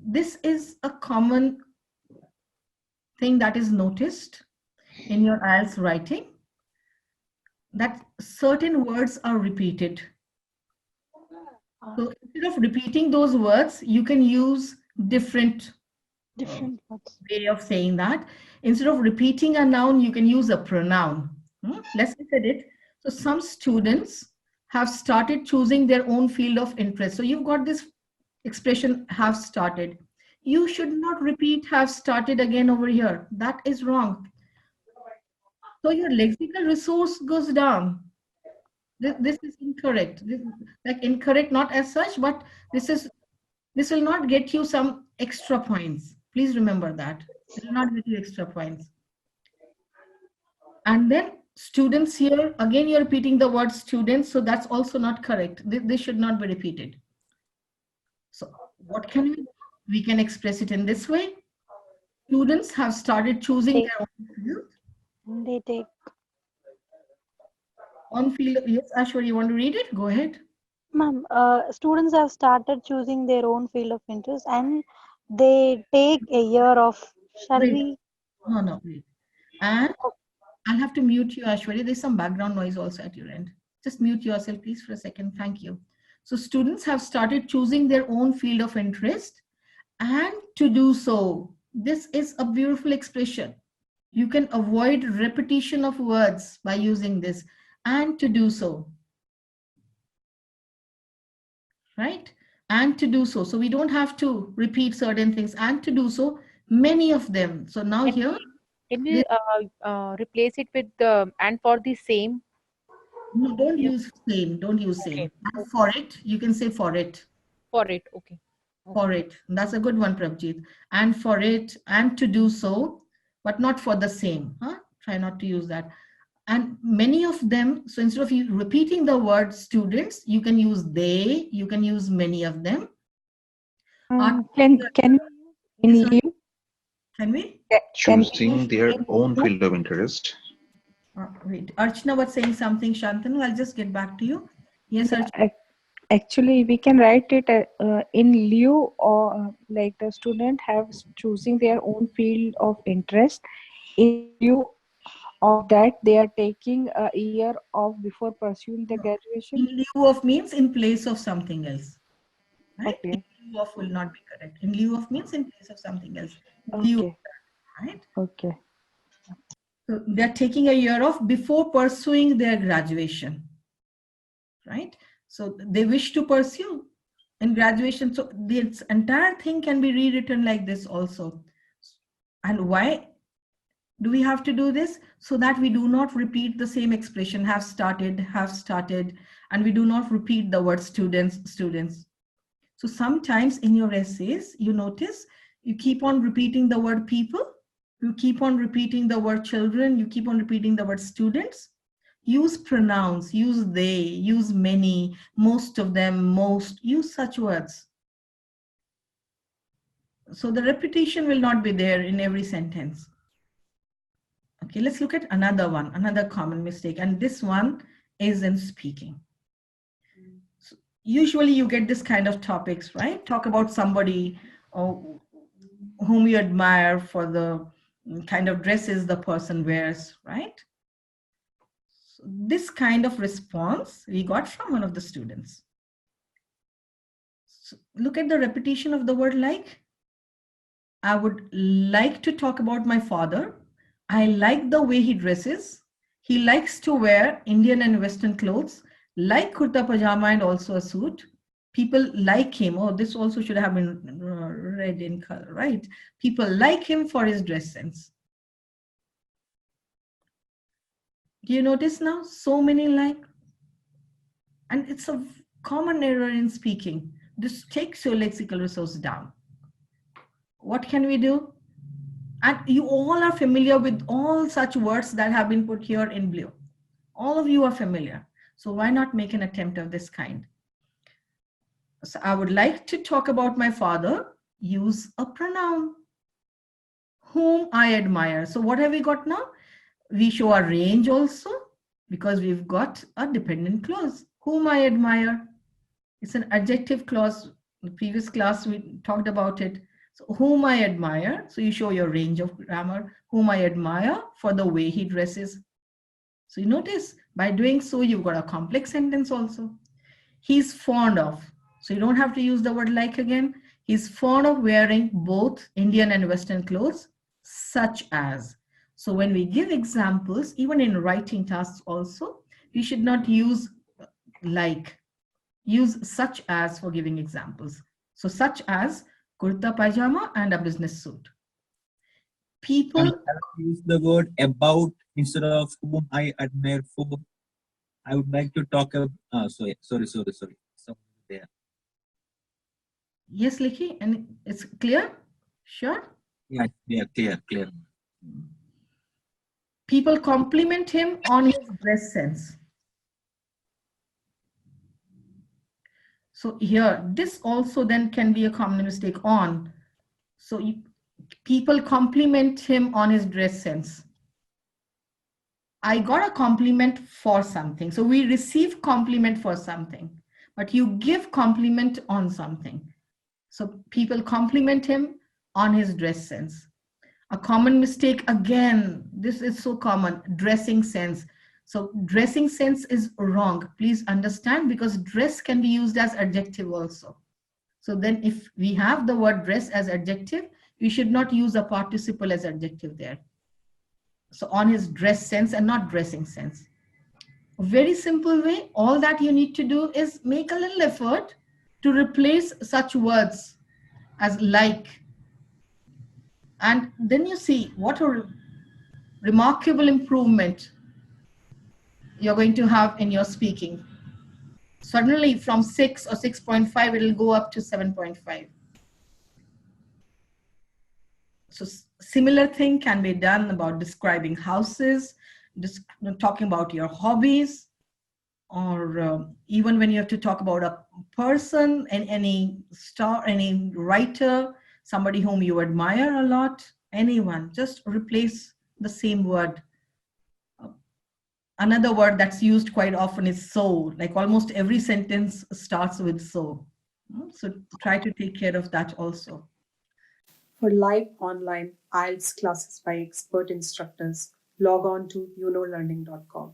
this is a common thing that is noticed in your IELTS writing, that certain words are repeated. So instead of repeating those words, you can use different words. way of saying that. Instead of repeating a noun, you can use a pronoun. Let's look at it. So some students have started choosing their own field of interest. So you've got this expression, have started. You should not repeat have started again over here. That is wrong. So your lexical resource goes down. This is incorrect. Like incorrect, not as such, but this will not get you some extra points. Please remember that. It will not get you extra points. And then students here, again, you're repeating the word students, so that's also not correct. This should not be repeated. So what can we do? We can express it in this way. Students have started choosing their own field. They take. On field, yes, Ashwari, you want to read it? Go ahead. Ma'am, students have started choosing their own field of interest and they take a year of, shall Wait. we? No, wait. And I'll have to mute you, Ashwari. There's some background noise also at your end. Just mute yourself, please, for a second. Thank you. So students have started choosing their own field of interest, and to do so, this is a beautiful expression. You can avoid repetition of words by using this, and to do so. Right? And to do so. So we don't have to repeat certain things, and to do so, many of them. So now here. Can we replace it with the and for the same? No, don't use same. Don't use same. Okay. And for it, you can say for it. For it, okay. For it. That's a good one, Prabjit. And for it, and to do so, but not for the same. Try not to use that. And many of them, so instead of you repeating the word students, you can use they, you can use many of them. Can we Can we? Choosing their own field of interest. Wait, Archana was saying something, Shantanu. I'll just get back to you. Yes, Archana. Actually, we can write it in lieu, or like the student have choosing their own field of interest. In lieu of that, they are taking a year off before pursuing the graduation. In lieu of means in place of something else. Right? Okay. In lieu of will not be correct. In lieu of means in place of something else. Okay. Right? Okay. So they're taking a year off before pursuing their graduation. Right? So they wish to pursue in graduation. So this entire thing can be rewritten like this also. And why do we have to do this? So that we do not repeat the same expression, have started, and we do not repeat the word students. So sometimes in your essays, you notice you keep on repeating the word people, you keep on repeating the word children, you keep on repeating the word students. Use pronouns, use they, use many, most of them, most, use such words. So the repetition will not be there in every sentence. Okay, let's look at another one, another common mistake. And this one is in speaking. So usually you get this kind of topics, right? Talk about somebody whom you admire for the kind of dresses the person wears, right? So this kind of response we got from one of the students. So look at the repetition of the word like. I would like to talk about my father. I like the way he dresses. He likes to wear Indian and Western clothes, like kurta pajama and also a suit. People like him. Oh, this also should have been red in color, right? People like him for his dress sense. Do you notice now? So many like. And it's a common error in speaking. This takes your lexical resource down. What can we do? And you all are familiar with all such words that have been put here in blue. All of you are familiar. So why not make an attempt of this kind? So I would like to talk about my father. Use a pronoun. Whom I admire. So what have we got now? We show our range also because we've got a dependent clause. Whom I admire. It's an adjective clause In the previous class, we talked about it. So whom I admire. So you show your range of grammar. Whom I admire for the way he dresses. So you notice by doing so, you've got a complex sentence also. He's fond of. So you don't have to use the word like again. He's fond of wearing both Indian and Western clothes, such as. So when we give examples, even in writing tasks also, we should not use like. Use such as for giving examples. So such as kurta pajama and a business suit. People Use the word about instead of whom I admire for. I would like to talk about. Sorry. So there. Yes, Likhi, and it's clear? Sure? Yeah, clear. People compliment him on his dress sense. So here, this also then can be a common mistake on. So people compliment him on his dress sense. I got a compliment for something. So we receive compliment for something, but you give compliment on something. So people compliment him on his dress sense. A common mistake again, this is so common, dressing sense. So dressing sense is wrong. Please understand, because dress can be used as adjective also. So then if we have the word dress as adjective, we should not use a participle as adjective there. So on his dress sense and not dressing sense. A very simple way, all that you need to do is make a little effort to replace such words as like. And then you see what a remarkable improvement you're going to have in your speaking. Suddenly from 6 or 6.5, it will go up to 7.5. So similar thing can be done about describing houses, talking about your hobbies, or even when you have to talk about a person and any star, any writer, somebody whom you admire a lot, anyone, just replace the same word. Another word that's used quite often is so, like almost every sentence starts with so. So try to take care of that also. For live online IELTS classes by expert instructors, log on to yunolearning.com.